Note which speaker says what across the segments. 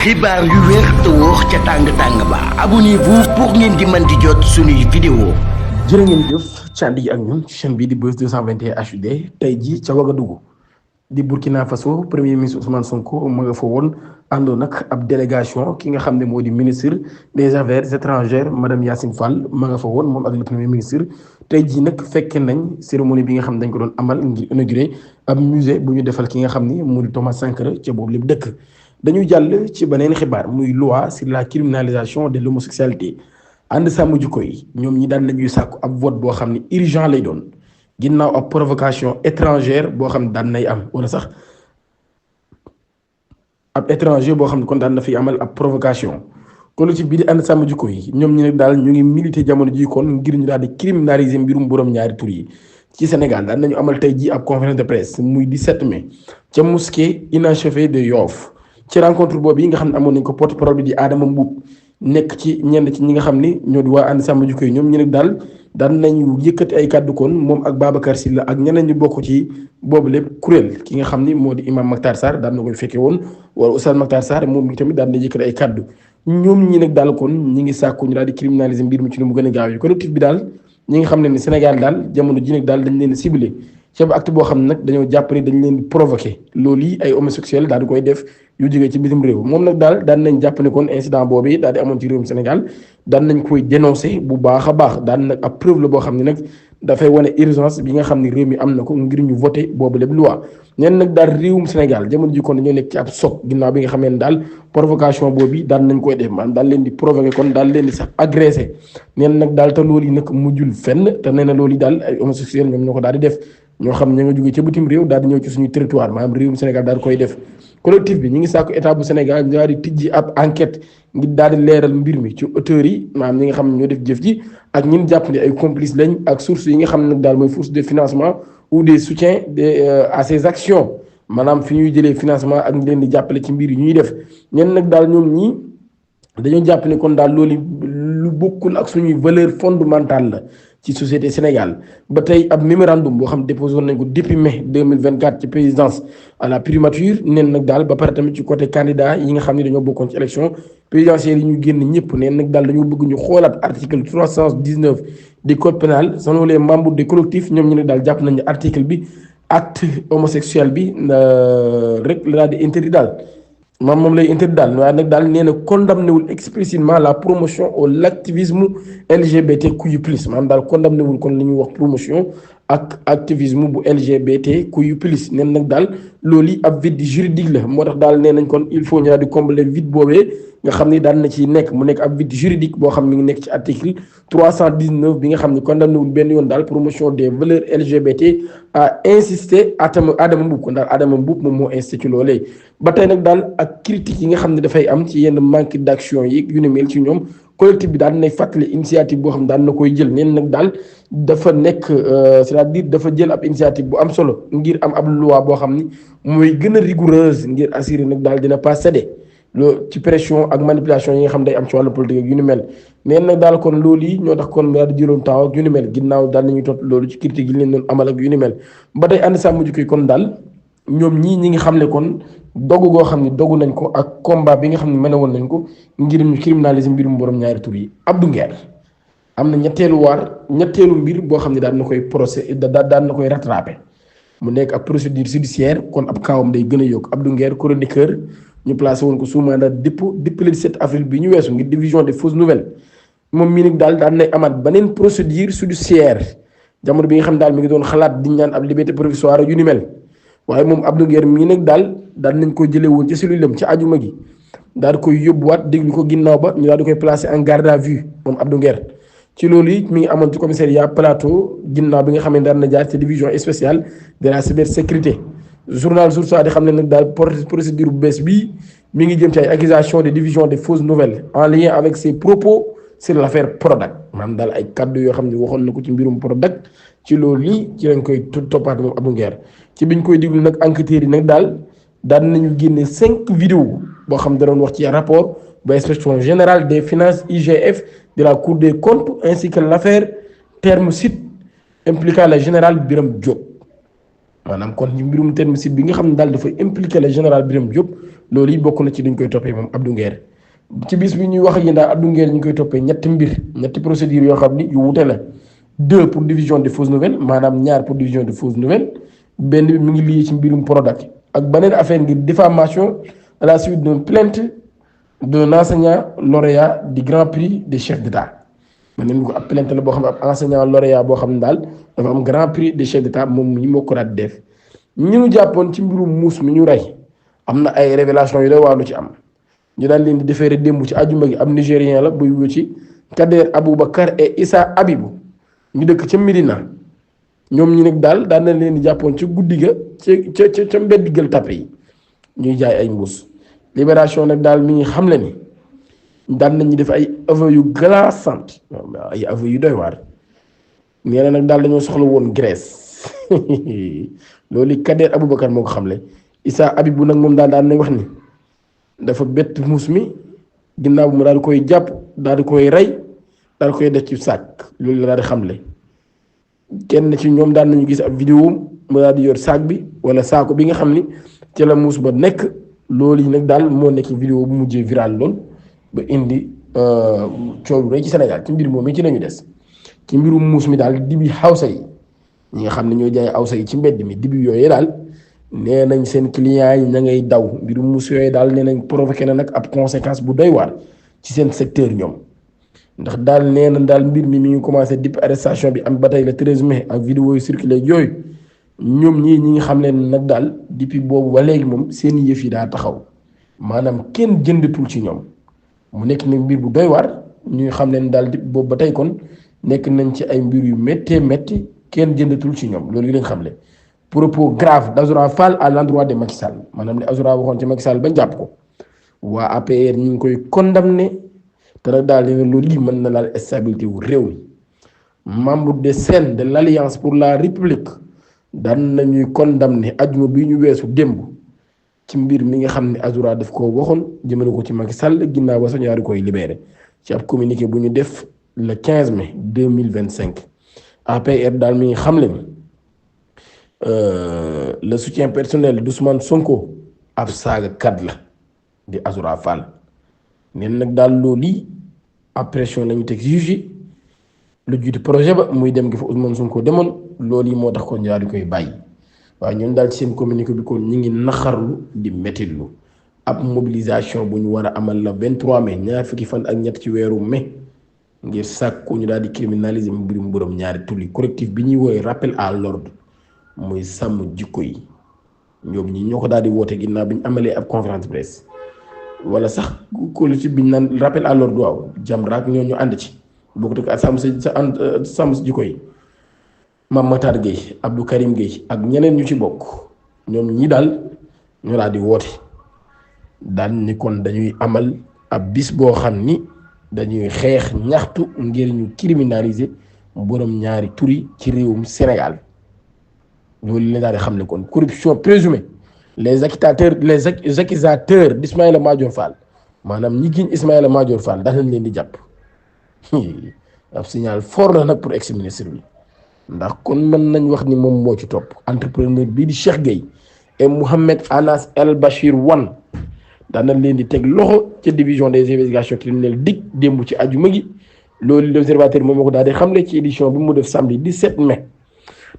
Speaker 1: xibaar yu wér te wóor ca tàng-tàng ba abonnez-vous pour ngeen di mën di jot suñuy vidéo.
Speaker 2: jërë ngeen jëf ci ànd yi ak ñun ci chaîne bii di Buzz 221 HD tey jii ca Ouagadougou di Burkina Faso premier ministre Ousmane Sonko ma nga fa woon àndoon nag ab délégation ki nga xam ne moo di ministre des affaires étrangères madame Yacine Fall ma nga fa woon moom ak le premier ministre. tey jii nag fekkee nañ cérémonie bi nga xam ne dañ ko doon amal ngir inauguré ab musée bu ñu defal ki nga xam ni moo di Thomas Sankara ca boobu lépp dëkk. dañuy jàll ci beneen xibaar muy loi sur la criminalisation de l'homosexualité ànd sàmm jikko yi ñoom ñi daan nañuy sàkku ab vote boo xam ne urgent lay doon ginnaaw ab provocation étrangère boo xam ne daan nay am wala sax ab étranger boo xam ne kon daan na fi amal ab provocation collectif bii di ànd sàmm jikko yi ñoom ñi nag daal ñu ngi milité jamono ji kon ngir ñu daal di criminaliser mbirum borom ñaari tur yi ci Sénégal daan nañu amal tey ji ab conférence de presse muy 17 mai ca mosquée inachevée de Yoff ci rencontre boobu yi nga xam ne amoon nañ ko porte parole bi di Adama Mboup nekk ci ñenn ci ñi nga xam ni ñoo di waa ànd sàmm jikko yi ñoom ñu nag daal daan nañu yëkkati ay kàddu kon moom ak Babacar Sylla ak ñeneen ñu bokk ci boobu lépp kuréel ki nga xam ni moo di imam Mactar Sarr daan na koy fekke woon wala Oustaz Mactar Sarr moom mi tamit daan na yëkkati ay kàddu ñoom ñi nag daal kon ñi ngi sàkku ñu daal di criminaliser mbir mi ci lu mu gën a gaaw yi collectif bi daal ñi nga xam ne ni Sénégal daal jamono ji nag daal dañ leen ciblé ci acte boo xam ne nag dañoo jàpp ne dañ leen di provoqué loolu yi ay homosexuel daal di koy def yu jógee ci bitim réew moom nag daal daan nañ jàpp ne kon incident boobu daal di amoon ci réewum Sénégal daan nañ koy dénoncé bu baax a baax daan nag ab preuve la boo xam ne nooy dafay wane urgence bi nga xam ne réew mi am na ko ngir ñu voté boobu lépp loi ñeen nag daal réewum Sénégal jamono ji kon dañoo nekk ci ab soc ginnaaw bi nga xamee ne daal provocation boobu daan nañ koy def maanaam daal leen di provoqué kon daal leen di sax agressé neen nag daal te loolu yi nag mujjul fenn te nee na loolu yi daal ay homosexuel ñoom ñoo ko daal di def ñoo xam ña nga jógee ca bitim réew daal di ñëw ci suñu territoire maanaam réewum Sénégal daal di koy def collectif bi ñi ngi sàkku état bu Sénégal daal di tijji ab enquête ngir daal di leeral mbir mi ci auteurs yi maanaam ñi nga xam ne ñoo def jëf ji ak ñin jàpp ne ay complices lañ ak sources yi nga xam ne nag daal mooy source de financement ou des soutiens à ces actions maanaam fi ñuy jëlee financement ak ñu leen di jàppale ci mbir yi ñuy def ñenn nag daal ñoom ñii dañoo jàpp ne kon daal loolu lu bokkul ak suñuy valeur fondamentale la ci société Sénégal ba tey ab mémorandum boo xam déposé woon nañ ko depuis mai 2024 ci présidence à la primature neen nag daal ba pare tamit ci côté candidat yi nga xam ne dañoo bokkoon ci élection présidentielle yi ñu génn ñëpp neen nag daal dañoo bëgg ñu xoolaat article 319 du code pénal selon les membres des collectifs ñoom ñu ne daal jàpp nañ ne article bi acte homosexuel bi rek la daal di interdit daal moom lay interdit daal waaye nag daal nee na condamné wul explicitement la promotion ou l'activisme LGBTQI+, maanaam daal condamné wul kon li ñuy wax promotion ak activisme bu LGBTQI+. neen nag daal loolu yi ab vide juridique la moo tax daal nee nañ kon il faut ñu daal di combler vide boobee nga xam ni daan na ci nekk mu nekk ab vide juridique boo xam ni ngi nekk ci article 319 bi nga xam ni condamné wul benn yoon daal promotion des valeurs LGBT a insisté Adama Mboup kon daal Adama Mboup moom moo insisté ci loolee ba tey nag daal ak critique yi nga xam ne dafay am ci yenn manque d'action yi yu ne mel ci ñoom collectif bi daal nay fàttali initiative boo xam daan na koy jël neen nag daal dafa nekk c'est-à-dire dafa jël ab initiative bu am solo ngir am ab loi boo xam ni mooy gën a rigoureuse ngir assurer nag daal dina pas céder loolu ci pression ak manipulation yi nga xam day am ci wàllu politique ak yu ni mel neen nag daal kon loolu yi ñoo tax kon daal di jëloon temps ak yu ni mel ginnaaw daal nañuy tot loolu ci critique yi leen doon amal ak yu ni mel ba tey ànd sàmm jikko yi kon daal ñoom ñii ñi ngi xam ne kon dogu goo xam ne dogu nañ ko ak combat bi nga xam ne mën woon nañ ko ngir ñu criminaliser mbirum borom ñaari tur yi Abdou Nguer am na ñetteelu mbir boo xam ne daan na koy procès daan na koy rattrapé mu nekk ab procédure judiciaire kon ab kaawam day gën a yokk Abdou Nguer chroniqueur ñu placé woon ko sous mandat dépôt depuis le 17 avril bi ñu weesu ngir division des fausses nouvelles moom mii nag daal daan nay amaat beneen procédure judiciaire jamono bi nga xam daal mi ngi doon xalaat di ñaan ab liberté provisoire yu ni mel waaye moom Abdou Nguer mii nag daal nañ ko jëlee woon ci cellule am ci ajuma gi daal di koy yóbbuwaat déglu ko ginnaaw ba ñu daal di koy placé en garde à vue moom Abdou Nguer ci loolu it mi ngi amoon ci commissariat plateau ginnaaw bi nga xam ne daan na jaar ci division spéciale de la cybersécurité journal Source A di xam ne nag daal procédure bu bees bii mi ngi jëm ci ay accusations de division des fausses nouvelles en lien avec ses propos sur l'affaire Prodac maanaam daal ay kaddu yoo xam ne waxoon na ko ci mbirum Prodac ci loolu lii ci lañ koy toppaat moom Abdou Nguer ci biñ koy déglu nag enquêteurs yi nag daal nañu génne 5 vidéos boo xam da doon wax ci rapport ba inspection générale des finances IGF de la Cour des comptes ainsi que l'affaire Terme-Sud impliquant le général Birame Diop maanaam kon ci mbirum Terme-Sud bi nga xam ne daal dafa impliqué le général Birame Diop loolu yi bokk na ci duñ koy toppee moom Abdou Nguer ci bis bi ñuy wax ak yéen daal Abdou Nguer ñu ngi koy toppee ñetti procédures yoo xam ni yu wute la 2 pour division de fausses nouvelles maanaam ñaar pour division de fausses nouvelles benn bi mu ngi lié ci mbirum Prodac ak beneen affaire ngir diffamation à la suite d'une plainte d'un enseignant lauréat du Grand Prix des chefs d'État man nañ ko ab plainte la boo xam ne ab enseignant lauréat boo xam ne daal dafa am Grand Prix des chefs d'État moom ñi moo ko daal def ñu ñu jàppoon ci mbirum muus mi ñu rey am na ay révélation yu doy waar lu ci am ñu daan leen di defeere démb ci àjjuma gi am Nigérien la buy wu ci Kader Aboubacar et Issa Abibou ñu dëkk ca Médina ñoom ñi nag daal daan nañ leen di jàppoon ci guddi ga ca mbedd Gueule Tapée yi ñuy jaay ay mbuus Libération nag daal mi ngi xamle ni daan nañu def ay aveux yu glaçant ay aveux yu doy waar nee na nag daal dañoo soxla woon graisse loolu Kader Aboubacar moo ko xamle Issa Abibou nag moom daal daan nañ wax ni dafa bett muus mi ginnaaw bi mu daal di koy jàpp daal di koy rey daal di koy def ci sac loolu la daal di xamle kenn ci ñoom daan nañu gis ab vidéo mu daal di yor sac bi wala saako bi nga xam ni ci la muus ba nekk loolu yi nag daal moo nekk vidéo bu mujjee viral lool ba indi coow lu rëy ci Sénégal ci mbir moom mi ci lañu des ci mbirum muus mi daal dibi xawsa yi ñi nga xam ne ñoo jaay awsa yi ci mbedd mi dibi yooyu daal nee nañ seen clients yi ña ngay daw mbirum muus yooyu daal nee nañ provoqué na nag ab conséquence bu doy waar ci seen secteur ñoom ndax daal nee na daal mbir mi ngi commencé depuis arrestation bi am ba tey le 13 mai ak vidéo yu circulé yooyu ñoom ñi ngi xam leen nag daal depuis boobu ba léegi moom seen yëf yi daa taxaw maanaam kenn jëndatul ci ñoom mu nekk nag mbir bu doy waar ñuy xam leen daal depuis boobu ba tey kon nekk nañ ci ay mbir yu méttee métti kenn jëndatul ci ñoom loolu yi lañ xam le propos grave d'Azoura Fall à l'endroit de Macky Sall maanaam li Azoura waxoon ci Macky Sall ba jàpp ko waa APR ñu ngi koy condamné te nag daal dina loolu yi mën na laal stabilité wu réew mi membre de scène de l'Alliance pour la République daan nañuy condamné ajuma bi ñu weesu démb ci mbir mi nga xam ne Azoura daf ko waxoon jëmale ko ci Macky Sall ginnaaw ba sa ñaari koy libéré ci ab communiqué bu ñu def le 15 mai 2025 APR daal mi ngi xamle ni le soutien personnel d'Ousmane Sonko ab saaga kat la di Azoura Fall neen nag daal loolu yi ab pression lañu teg juge lu jiitu projet ba muy dem gi fa Ousmane Sonko demoon loolu yi moo tax kon ñaari koy bàyyi waaye ñun daal ci seen communiqué bi kon ñi ngi naxarlu di mettitlu ab mobilisation bu ñu war a amal la 23 mai ñaar fukki fan ak ñett ci weeru mai ngir sàkku ñu daal di criminaliser mbirum borom ñaari tur yi collectif bi ñuy woowee rappel à l'ordre muy sàmm jikko yi ñoom ñi ñoo ko daal di woote ginnaaw bi ñu amalee ab conférence de presse wala sax collectif bi ñu naan rappel à l'ordre waaw Jamra ak ñoo ñu ànd ci bokkut ak sàmm sa jikko yi Mame Matar Gueye Abdou Karim Gueye ak ñeneen ñu ci bokk ñoom ñi daal ñoo daal di woote daan ni kon dañuy amal ab bis boo xam ni dañuy xeex ñaxtu ngir ñu criminaliser borom ñaari tur yi ci réewum Sénégal loolu la daal di xam ne kon corruption présumée les accusateurs d'Ismaïla Madior Fall maanaam ñi giñ Ismaïla Madior Fall daal lañ leen di jàpp ab signal fort la nag pour ex ministre bi ndax kon mën nañ wax ni moom moo ci topp entrepreneur bii di Cheikh Gueye et Mohamed Anas El Bachir Wane daan nañ leen di teg loxo ca division des investigations criminelles DIC démb ci ajuma gi loolu l'observateur moom moo ko daal di xamle ci édition bi mu def samedi 17 mai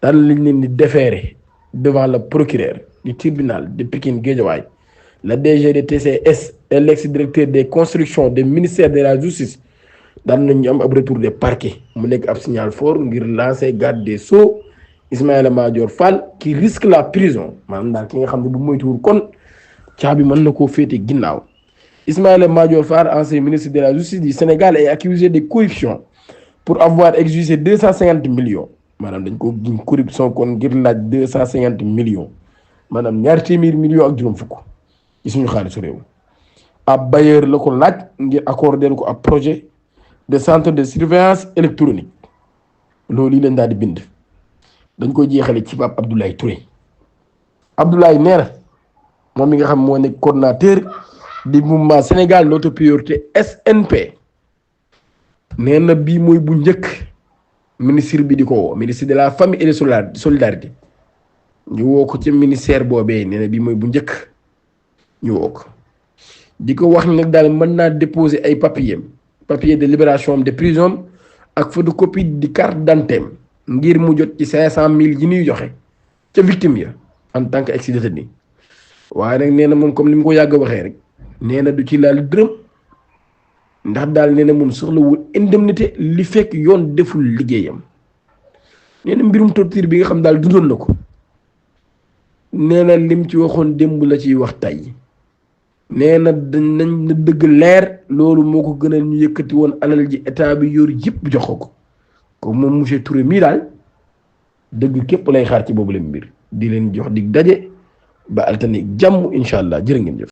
Speaker 2: daan lañ leen di déférer devant le procureur du tribunal de Pikine Guédiawaye le DG de TCS et l'ex-directeur des constructions du ministère de la justice daan nañu am ab retour de parquet mu nekk ab signal fort ngir lancer garde des sceaux Ismaïla Madior Fall qui risque la prison maanaam daal ki nga xam ne bu moytuwul kon caabi mën na koo féete ginnaaw Ismaïla Madior Fall ancien ministre de la justice du Sénégal est accusé de corruption pour avoir exigé 250 millions maanaam dañ ko giñ corruption kon ngir laaj 250 millions maanaam ñaar téeméeri millions ak juróom fukk ci suñu xaalisu réew ab bailleur la ko laaj ngir accorder ko ab projet de centre de surveillance électronique loolu yi leen daal di bind dañ koy jeexale ci Pape Abdoulaye Touré Abdoulaye nee na moom mi nga xam moo nekk coordonnateur du mouvement Sénégal notre priorité SNP nee na bii mooy bu njëkk ministre bi di ko woo ministre de la famille et de solidarité ñu woo ko ci ministère boobee nee na bii mooy bu njëkk ñu woo ko di ko wax ni nag daal mën naa déposer ay papier de libération de prison ak photocopie di carte d'identité ngir mu jot ci 500 000 yi ñuy joxe ca victime ya en tant que ex-détenu waaye nag nee na moom comme ni mu ko yàgg waxee rek nee na du ci laal dërëm ndax daal nee na moom soxlawul indemnité li fekk yoon deful liggéeyam nee na mbirum torture bi nga xam daal dundoon na ko nee na lim ci waxoon démb la ciy wax tey nee na nañ na dëgg leer loolu moo ko gënal ñu yëkkati woon alal ji état bi yor yëpp jox ko moom monsieur Touré mii daal dëgg képp lay xaar ci boobu leen mbir di leen jox dig daje ba altine jàmm incha allah jërë ngeen jëf.